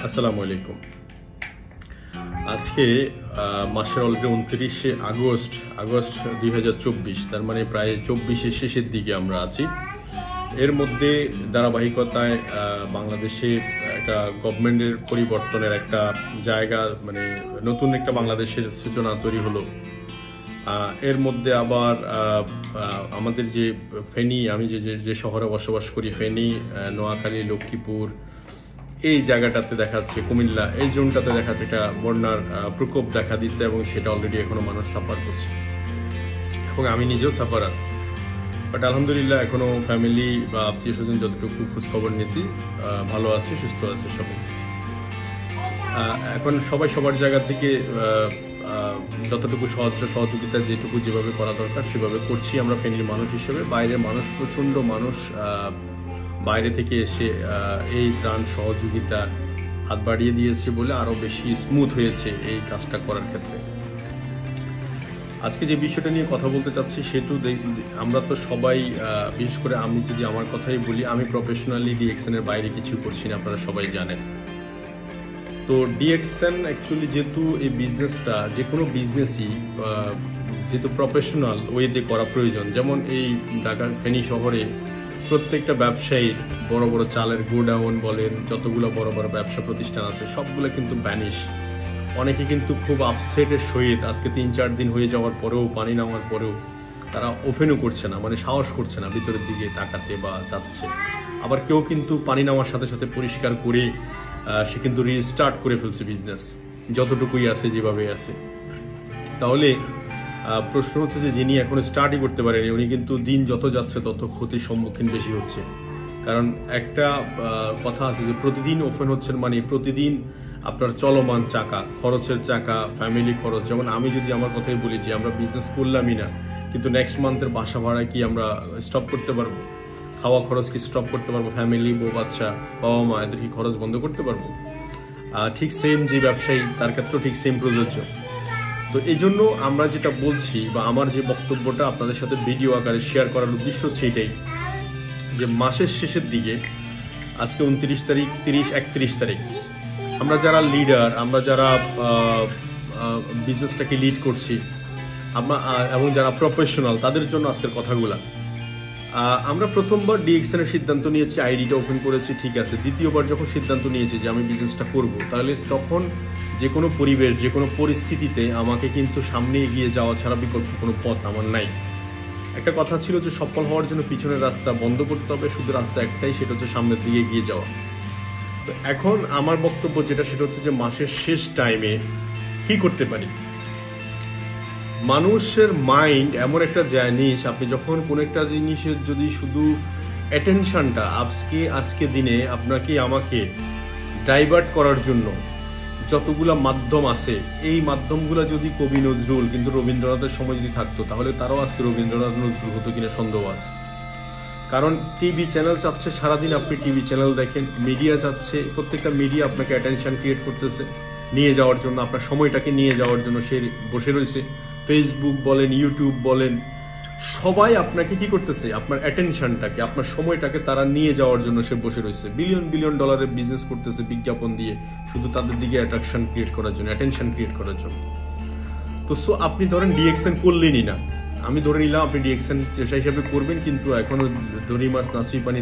আসসালামু আলাইকুম। আজকে মাসের অলরেডি 29শে আগস্ট 2024, তার মানে প্রায় 24-এর শেষের দিকে আমরা আছি। এর মধ্যে ধারাবাহিকতায় বাংলাদেশে একটা গভর্নমেন্টের পরিবর্তনের একটা জায়গা, মানে নতুন একটা বাংলাদেশের সূচনা তৈরি হলো। এর মধ্যে আবার আমাদের যে ফেনী, আমি যে শহরে বসবাস করি, ফেনী, নোয়াখালী, লক্ষ্মীপুর, এই জায়গাটাতে দেখা যাচ্ছে, কুমিল্লা এই জোনটাতে দেখা যাচ্ছে একটা বন্যার প্রকোপ দেখা দিচ্ছে এবং সেটা অলরেডি এখনো মানুষ সাফার করছে এবং আমি নিজেও সাফারার। বাট আলহামদুলিল্লাহ এখনো ফ্যামিলি বা আত্মীয় স্বজন যতটুকু খোঁজ খবর নিয়েছি ভালো আছে, সুস্থ আছে সবাই। এখন সবাই সবার জায়গা থেকে যতটুকু সহযোগিতা যেটুকু যেভাবে করা দরকার সেভাবে করছি আমরা ফ্যামিলির মানুষ হিসেবে। বাইরের মানুষ, প্রচণ্ড মানুষ বাইরে থেকে এসে এই ত্রাণ সহযোগিতা হাত বাড়িয়ে দিয়েছে বলে আরও বেশি স্মুথ হয়েছে এই কাজটা করার ক্ষেত্রে। আজকে যে বিষয়টা নিয়ে কথা বলতে চাচ্ছি সেটু, আমরা তো সবাই, বিশেষ করে আমি যদি আমার কথাই বলি, আমি প্রফেশনালি ডিএক্সএনের বাইরে কিছু করছি না, আপনারা সবাই জানেন। তো ডিএক্সএন অ্যাকচুয়ালি যেহেতু এই বিজনেসটা, যে কোনো বিজনেসই যেহেতু প্রফেশনাল ওয়েতে করা প্রয়োজন, যেমন এই ঢাকার ফেনী শহরে প্রত্যেকটা ব্যবসায়ীর বড় বড় চালের গোডাউন বলেন, যতগুলো বড় বড় ব্যবসা প্রতিষ্ঠান আছে সবগুলো কিন্তু ব্যানিশ। অনেকে কিন্তু খুব আপসেটের সহিত আজকে 3-4 দিন হয়ে যাওয়ার পরেও, পানি নামার পরেও তারা ওপেনও করছে না, মানে সাহস করছে না ভিতরের দিকে তাকাতে বা যাচ্ছে। আবার কেউ কিন্তু পানি নামার সাথে সাথে পরিষ্কার করে সে কিন্তু রিস্টার্ট করে ফেলছে বিজনেস, যতটুকুই আছে যেভাবে আছে। তাহলে প্রশ্ন হচ্ছে যে যিনি এখন স্টার্টই করতে পারেনি উনি কিন্তু দিন যত যাচ্ছে তত ক্ষতির সম্মুখীন বেশি হচ্ছে। কারণ একটা কথা আছে যে প্রতিদিন ওপেন হচ্ছেন মানে প্রতিদিন আপনার চলমান চাকা, খরচের চাকা, ফ্যামিলি খরচ। যেমন আমি যদি আমার কথাই বলি যে আমরা বিজনেস করলামই না, কিন্তু নেক্সট মান্থের বাসা ভাড়া কি আমরা স্টপ করতে পারবো? খাওয়া খরচ কি স্টপ করতে পারবো? ফ্যামিলি, বউ বাচ্চা, বাবা মা, এদের কি খরচ বন্ধ করতে পারবো? ঠিক সেম যে ব্যবসায়ী তার ক্ষেত্রেও ঠিক সেম প্রযোজ্য। তো এই জন্য আমরা যেটা বলছি বা আমার যে বক্তব্যটা আপনাদের সাথে ভিডিও আকারে শেয়ার করার উদ্দেশ্য হচ্ছে এটাই, যে মাসের শেষের দিকে, আজকে 29 তারিখ, 30-31 তারিখ, আমরা যারা লিডার, আমরা যারা বিজনেসটাকে লিড করছি এবং যারা প্রফেশনাল, তাদের জন্য আজকের কথাগুলা। আমরা প্রথমবার ডিএক্সএনের সিদ্ধান্ত নিয়েছি, আইডিটা ওপেন করেছি, ঠিক আছে। দ্বিতীয়বার যখন সিদ্ধান্ত নিয়েছি যে আমি বিজনেসটা করব, তাহলে তখন যে কোনো পরিবেশ, যে কোনো পরিস্থিতিতে আমাকে কিন্তু সামনে এগিয়ে যাওয়া ছাড়া বিকল্প কোনো পথ আমার নাই। একটা কথা ছিল যে সফল হওয়ার জন্য পিছনের রাস্তা বন্ধ করতে হবে, শুধু রাস্তা একটাই, সেটা হচ্ছে সামনের দিকে এগিয়ে যাওয়া। তো এখন আমার বক্তব্য যেটা, সেটা হচ্ছে যে মাসের শেষ টাইমে কি করতে পারি। মানুষের মাইন্ড এমন একটা জিনিস, আপনি যখন কোনো একটা জিনিসের যদি শুধু অ্যাটেনশনটা আজকে দিনে আপনাকে আমাকে ডাইভার্ট করার জন্য যতগুলা মাধ্যম আছে, এই মাধ্যমগুলো যদি কবি নজরুল কিন্তু রবীন্দ্রনাথের সময় যদি থাকতো, তাহলে তারাও আজকে রবীন্দ্রনাথ নজরুল হতো কিনা সন্দেহ আছে। কারণ টিভি চ্যানেল চাচ্ছে সারাদিন আপনি টিভি চ্যানেল দেখেন, মিডিয়া চাচ্ছে, প্রত্যেকটা মিডিয়া আপনাকে অ্যাটেনশন ক্রিয়েট করতেছে নিয়ে যাওয়ার জন্য, আপনার সময়টাকে নিয়ে যাওয়ার জন্য সে বসে রয়েছে। ফেসবুক বলেন, ইউটিউব বলেন, সবাই আপনাকে কি করতেছে, আপনার অ্যাটেনশনটাকে, আপনার সময়টাকে তারা নিয়ে যাওয়ার জন্য সে বসে রয়েছে। বিলিয়ন ডলারের বিজনেস করতেছে বিজ্ঞাপন দিয়ে, শুধু তাদের দিকে অ্যাট্রাকশন ক্রিয়েট করার জন্য, অ্যাটেনশন ক্রিয়েট করার জন্য। তো আপনি ধরেন ডিএক্সএন করলেনই না, আমি ধরে নিলাম আপনি ডিএক্সএন চেষ্টা হিসাবে করবেন, কিন্তু এখনো দড়ি মাছ নাসি পানি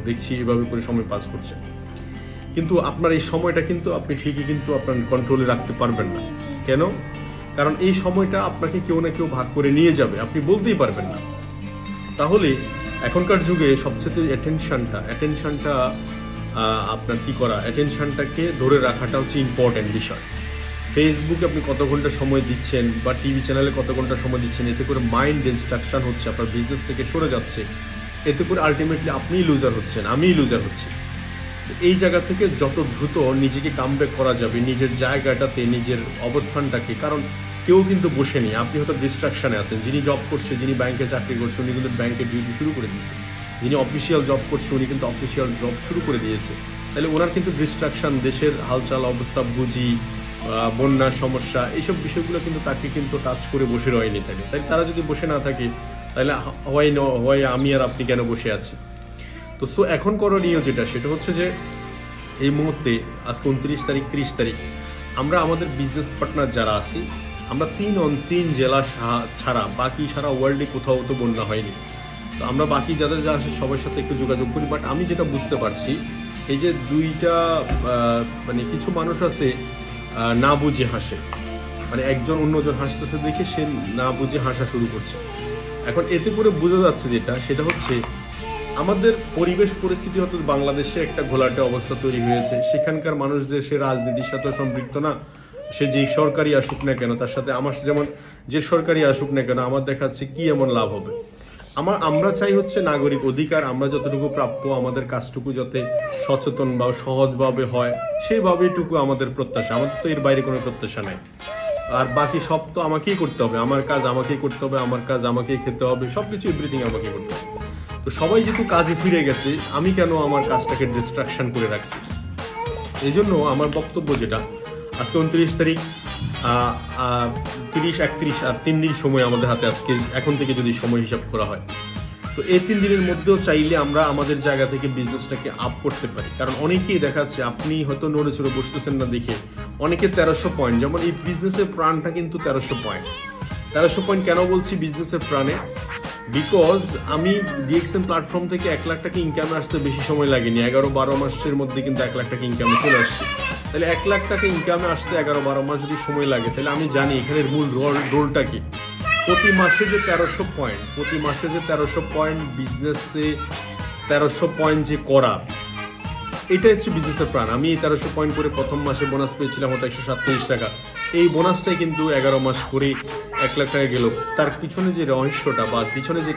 দেখছি এভাবে করে সময় পাস করছে। কিন্তু আপনার এই সময়টা কিন্তু আপনি ঠিকই কিন্তু আপনার কন্ট্রোলে রাখতে পারবেন না। কেন? কারণ এই সময়টা আপনাকে কেউ না কেউ ভাগ করে নিয়ে যাবে, আপনি বলতেই পারবেন না। তাহলে এখনকার যুগে সবচেয়ে অ্যাটেনশনটা আপনার কি করা, অ্যাটেনশনটাকে ধরে রাখাটা হচ্ছে ইম্পর্টেন্ট বিষয়। ফেসবুকে আপনি কত ঘন্টা সময় দিচ্ছেন বা টিভি চ্যানেলে কত ঘন্টা সময় দিচ্ছেন, এতে করে মাইন্ড ডিস্ট্রাকশন হচ্ছে, আপনার বিজনেস থেকে সরে যাচ্ছে। এতে করে আলটিমেটলি আপনিই লুজার হচ্ছেন, আমিই লুজার হচ্ছি। এই জায়গা থেকে যত দ্রুত নিজেকে কামব্যাক করা যাবে, নিজের জায়গাটাতে, নিজের অবস্থানটাকে, কারণ কেউ কিন্তু বসেনি, আপনি হয়তো ডিস্ট্রাকশনে আছেন। যিনি জব করছে, যিনি ব্যাংকে চাকরি করছে, উনি কিন্তু ব্যাংকে ডিউটি শুরু করে দিয়েছে। যিনি অফিসিয়াল জব করছে, উনি কিন্তু অফিসিয়াল জব শুরু করে দিয়েছে। তাহলে ওনার কিন্তু ডিস্ট্রাকশন, দেশের হালচাল অবস্থা বুঝি, বন্যার সমস্যা, এইসব বিষয়গুলো কিন্তু তাকে কিন্তু টাচ করে বসে রয়নি। তাই তারা যদি বসে না থাকে, তাহলে হয় আমি আর আপনি কেন বসে আছি। তো এখন করণীয় যেটা, সেটা হচ্ছে যে এই মুহূর্তে আজকে 29 তারিখ 30 তারিখ আমরা আমাদের বিজনেস পার্টনার যারা আছি আমরা 3 জেলা ছাড়া বাকি সারা ওয়ার্ল্ডে কোথাও তো বন্যা হয়নি। তো আমরা বাকি যাদের যা আছে সবার সাথে একটু যোগাযোগ করি। বাট আমি যেটা বুঝতে পারছি এই যে দুইটা মানে কিছু মানুষ আছে না বুঝে হাসে, মানে একজন অন্যজন হাসতেছে দেখে সে না বুঝে হাসা শুরু করছে। এখন এতে করে বোঝা যাচ্ছে সেটা হচ্ছে আমাদের পরিবেশ পরিস্থিতি হয়তো বাংলাদেশে একটা ঘোলাটে অবস্থা তৈরি হয়েছে। সেখানকার মানুষদের সে রাজনীতির সাথে সম্পৃক্ত না, সে যেই সরকারি আসুক না কেন তার সাথে আমার যেমন যে সরকারি আসুক না কেন আমার দেখাচ্ছে কি এমন লাভ হবে। আমরা চাই হচ্ছে নাগরিক অধিকার, আমরা যতটুকু প্রাপ্য আমাদের কাজটুকু যাতে সচেতন বা সহজভাবে হয় সেইভাবেটুকু আমাদের প্রত্যাশা। আমাদের তো এর বাইরে কোনো প্রত্যাশা নাই। আর বাকি সব তো আমাকেই করতে হবে, আমার কাজ আমাকেই করতে হবে, আমার কাজ আমাকেই খেতে হবে, সবকিছু এভরিথিং আমাকে করতে হবে। তো সবাই যেহেতু কাজে ফিরে গেছে আমি কেন আমার কাজটাকে ডিস্ট্রাকশন করে রাখছি। এই জন্য আমার বক্তব্য যেটা আজকে 29 তারিখ 30, 31 আর 3 দিন সময় আমাদের হাতে আজকে এখন থেকে যদি সময় হিসাব করা হয় তো এই 3 দিনের মধ্যেও চাইলে আমরা আমাদের জায়গা থেকে বিজনেসটাকে আপ করতে পারি। কারণ অনেকেই দেখাচ্ছে আপনি হয়তো নড়ে চড়ে বসতেছেন না দেখে অনেকে 1300 পয়েন্ট, যেমন এই বিজনেসের প্রাণটা কিন্তু 1300 পয়েন্ট। 1300 পয়েন্ট কেন বলছি বিজনেসের প্রাণে? বিকজ আমি ডিএক্সএন প্ল্যাটফর্ম থেকে 1 লাখ টাকা ইনকামে আসতে বেশি সময় লাগেনি, 11-12 মাসের মধ্যে কিন্তু 1 লাখ টাকা ইনকামে চলে আসছে। তাহলে 1 লাখ টাকা ইনকামে আসতে 11-12 মাস যদি সময় লাগে তাহলে আমি জানি এখানের মূল রোলটা কি। প্রতি মাসে যে 1300 পয়েন্ট বিজনেসে 1300 পয়েন্ট যে করা, এটা হচ্ছে বিজনেসের প্রাণ। আমি এই 1300 পয়েন্ট করে প্রথম মাসে বোনাস পেয়েছিলাম হয়তো 137 টাকা। এই বোনাসটাই কিন্তু 11 মাস পরে 1 লাখ টাকা গেল। তার পিছনে যে রহস্যটা বা পিছনে যে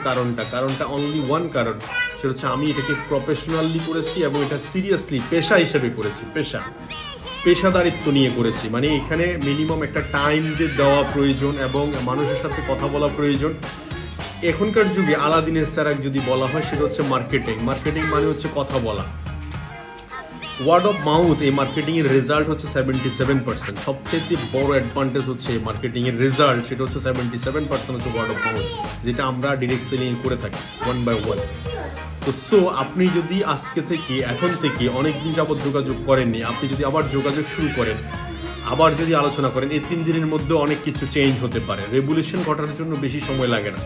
কারণটা অনলি ওয়ান কারণ, সেটা হচ্ছে আমি এটাকে প্রফেশনালি করেছি এবং এটা সিরিয়াসলি পেশা হিসেবে করেছি, পেশাদারিত্ব নিয়ে করেছি। মানে এখানে মিনিমাম একটা টাইম দেওয়া প্রয়োজন এবং মানুষের সাথে কথা বলা প্রয়োজন। এখনকার যুগে আলাদিনের স্যারাক যদি বলা হয় সেটা হচ্ছে মার্কেটিং মানে হচ্ছে কথা বলা। ওয়ার্ড অফ মাউথ এই মার্কেটিং এর রেজাল্ট হচ্ছে 77%। সবচেয়ে বড় অ্যাডভান্টেজ হচ্ছে মার্কেটিং এর রেজাল্ট, সেটা হচ্ছে 77% হচ্ছে ওয়ার্ড অফ মাউথ, যেটা আমরা ডিরেক্ট সেলিং করে থাকি 1 by 1। তো আপনি যদি এখন থেকে অনেকদিন যাবত যোগাযোগ করেননি, আপনি যদি আবার যোগাযোগ শুরু করেন, আবার যদি আলোচনা করেন, এই 3 দিনের মধ্যে অনেক কিছু চেঞ্জ হতে পারে। রেভলিউশন ঘটার জন্য বেশি সময় লাগে না।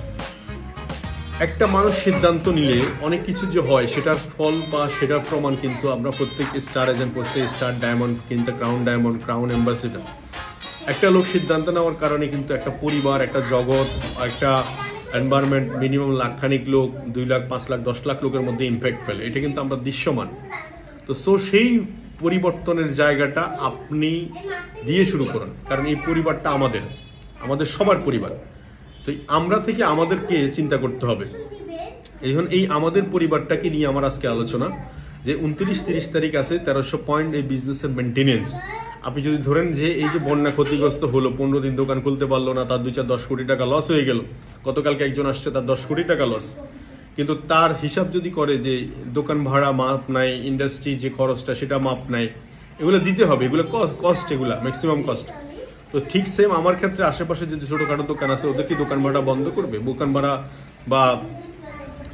একটা মানুষ সিদ্ধান্ত নিলে অনেক কিছু যে হয় সেটার ফল বা সেটার প্রমাণ কিন্তু আমরা প্রত্যেক স্টার এজেন্ট পোস্টে স্টার ডায়মন্ড কিনতে ক্রাউন অ্যাম্বাসেডর। একটা লোক সিদ্ধান্ত নেওয়ার কারণে কিন্তু একটা পরিবার, একটা জগৎ, একটা এনভায়রনমেন্ট মিনিমাম লাখখানিক লোক, 2 লাখ 5 লাখ 10 লাখ লোকের মধ্যে ইম্প্যাক্ট ফেলে। এটা কিন্তু আমরা দৃশ্যমান। তো সেই পরিবর্তনের জায়গাটা আপনি দিয়ে শুরু করুন, কারণ এই পরিবারটা আমাদের সবার পরিবার। তো আমরা থেকে আমাদেরকে চিন্তা করতে হবে। এখন এই আমাদের পরিবারটাকে নিয়ে আমার আজকে আলোচনা যে 29-30 তারিখ আছে 1300 পয়েন্ট এই বিজনেসের মেনটেনেন্স। আপনি যদি ধরেন যে এই যে বন্যা ক্ষতিগ্রস্ত হলো, 15 দিন দোকান খুলতে পারলো না, তার 2-4-10 কোটি টাকা লস হয়ে গেল। গতকালকে একজন আসছে তার 10 কোটি টাকা লস, কিন্তু তার হিসাব যদি করে যে দোকান ভাড়া মাপ নাই, ইন্ডাস্ট্রি যে খরচটা সেটা মাপ নাই, এগুলো দিতে হবে, এগুলো কস্ট, এগুলা ম্যাক্সিমাম কস্ট। তো ঠিক সেম আমার ক্ষেত্রে আশেপাশে যে ছোটোখাটো দোকান আছে ওদের কি দোকান ভাড়া বন্ধ করবে? দোকান ভাড়া বা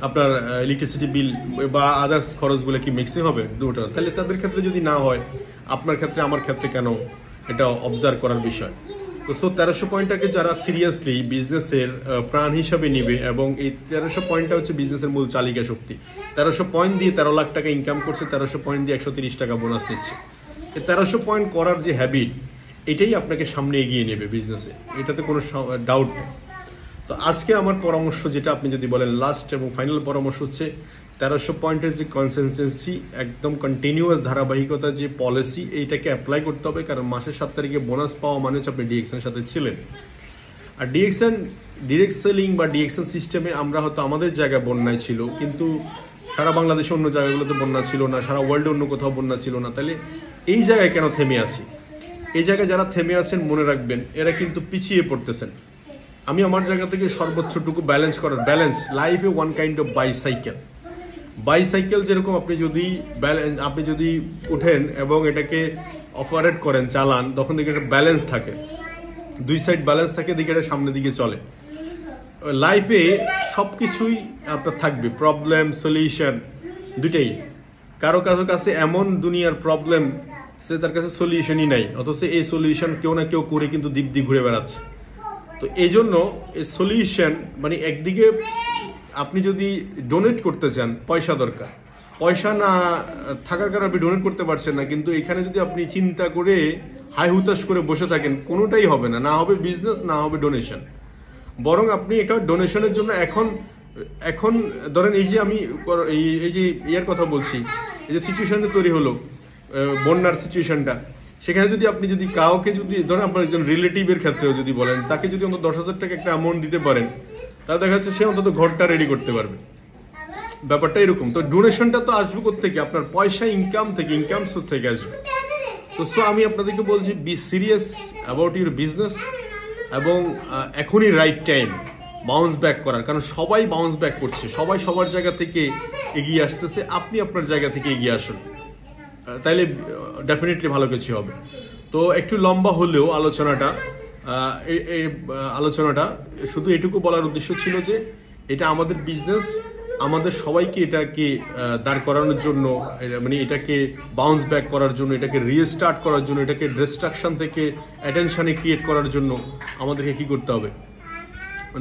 আপনার ইলেকট্রিসিটি বিল বা আদার্স খরচগুলো কি মিক্সিং হবে দুটো? তাহলে তাদের ক্ষেত্রে যদি না হয়, আপনার ক্ষেত্রে আমার ক্ষেত্রে কেন? এটা অবজার্ভ করার বিষয়। তো 1300 পয়েন্টটাকে যারা সিরিয়াসলি বিজনেসের প্রাণ হিসাবে নিবে, এবং এই 1300 পয়েন্টটা হচ্ছে বিজনেসের মূল চালিকা শক্তি। 1300 পয়েন্ট দিয়ে 13 লাখ টাকা ইনকাম করছে, 1300 পয়েন্ট দিয়ে 130 টাকা বোনাস দিচ্ছে। 1300 পয়েন্ট করার যে হ্যাবিট, এটাই আপনাকে সামনে এগিয়ে নেবে বিজনেসে, এটাতে কোনো ডাউট নেই। তো আজকে আমার পরামর্শ যেটা আপনি যদি বলেন লাস্ট এবং ফাইনাল পরামর্শ হচ্ছে 1300 পয়েন্টের যে কনসিস্টেন্সি, একদম কন্টিনিউয়াস ধারাবাহিকতা যে পলিসি, এইটাকে অ্যাপ্লাই করতে হবে। কারণ মাসের 7 তারিখে বোনাস পাওয়া মানে হচ্ছে আপনি ডিএক্সএনের সাথে ছিলেন। আর ডিরেক্ট সেলিং বা ডিএক্সএন সিস্টেমে আমরা হয়তো আমাদের জায়গায় বন্যায় ছিল, কিন্তু সারা বাংলাদেশে অন্য জায়গাগুলোতে বন্যা ছিল না, সারা ওয়ার্ল্ডে অন্য কোথাও বন্যা ছিল না। তাহলে এই জায়গায় কেন থেমে আছি? এই জায়গায় যারা থেমে আছেন মনে রাখবেন এরা কিন্তু পিছিয়ে পড়তেছেন। আমি আমার জায়গা থেকে সর্বোচ্চটুকু ব্যালেন্স লাইফে ওয়ান কাইন্ড অফ বাইসাইকেল যেরকম আপনি যদি উঠেন এবং এটাকে অপারেট করেন, চালান, তখন দিকে একটা ব্যালেন্স থাকে, 2 সাইড ব্যালেন্স থাকে, দিকে এটা সামনের দিকে চলে। লাইফে সব কিছুই আপনার থাকবে, প্রবলেম সলিউশন দুইটাই। কারো কারো কাছে এমন দুনিয়ার প্রবলেম, সে তার কাছে সলিউশনই নাই, অথচ এই সলিউশন কেউ না কেউ করে কিন্তু দিব্যি ঘুরে বেড়াচ্ছে। তো এই জন্য এই সলিউশন মানে একদিকে আপনি যদি ডোনেট করতে চান, পয়সা দরকার, পয়সা না থাকার কারণে আপনি ডোনেট করতে পারছেন না, কিন্তু এখানে যদি আপনি চিন্তা করে হাই হুতাশ করে বসে থাকেন, কোনোটাই হবে না, না হবে বিজনেস, না হবে ডোনেশন। বরং আপনি এটা ডোনেশনের জন্য এখন ধরেন এই যে আমি এই যে ইয়ার কথা বলছি, এই যে সিচুয়েশনটা তৈরি হলো, বন্যার সিচুয়েশনটা, সেখানে যদি আপনি যদি কাউকে যদি ধরেন আপনার একজন রিলেটিভের ক্ষেত্রেও যদি বলেন, তাকে যদি অন্তত 10,000 টাকা একটা অ্যামাউন্ট দিতে পারেন, তাহলে দেখা যাচ্ছে সে অন্তত ঘরটা রেডি করতে পারবে। ব্যাপারটা এরকম। তো ডোনেশনটা তো আসবে কোত্থেকে? আপনার পয়সা ইনকাম থেকে, ইনকাম সোর্স থেকে আসবে। তো আমি আপনাদেরকে বলছি, be serious about your business, এবং এখনই রাইট টাইম বাউন্স ব্যাক করার, কারণ সবাই বাউন্স ব্যাক করছে, সবাই সবার জায়গা থেকে এগিয়ে আসতেছে। আপনি আপনার জায়গা থেকে এগিয়ে আসুন, তাইলে ডেফিনেটলি ভালো কিছু হবে। তো একটু লম্বা হলেও আলোচনাটা শুধু এটুকু বলার উদ্দেশ্য ছিল যে এটা আমাদের বিজনেস, আমাদের সবাইকে এটাকে দাঁড় করানোর জন্য, মানে এটাকে বাউন্স ব্যাক করার জন্য, এটাকে রিস্টার্ট করার জন্য, এটাকে ডিস্ট্রাকশন থেকে অ্যাটেনশনে ক্রিয়েট করার জন্য আমাদেরকে কি করতে হবে?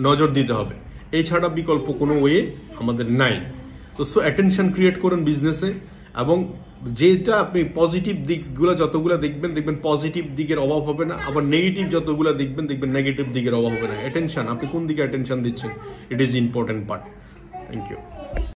নজর দিতে হবে। এই ছাড়া বিকল্প কোনো ওয়ে আমাদের নাই। তো অ্যাটেনশন ক্রিয়েট করুন বিজনেসে, এবং যেটা আপনি পজিটিভ দিকগুলো যতগুলো দেখবেন পজিটিভ দিকের অভাব হবে না, আবার নেগেটিভ যতগুলো দেখবেন নেগেটিভ দিকের অভাব হবে না। অ্যাটেনশন, আপনি কোন দিকে অ্যাটেনশন দিচ্ছেন, it is important part. Thank you.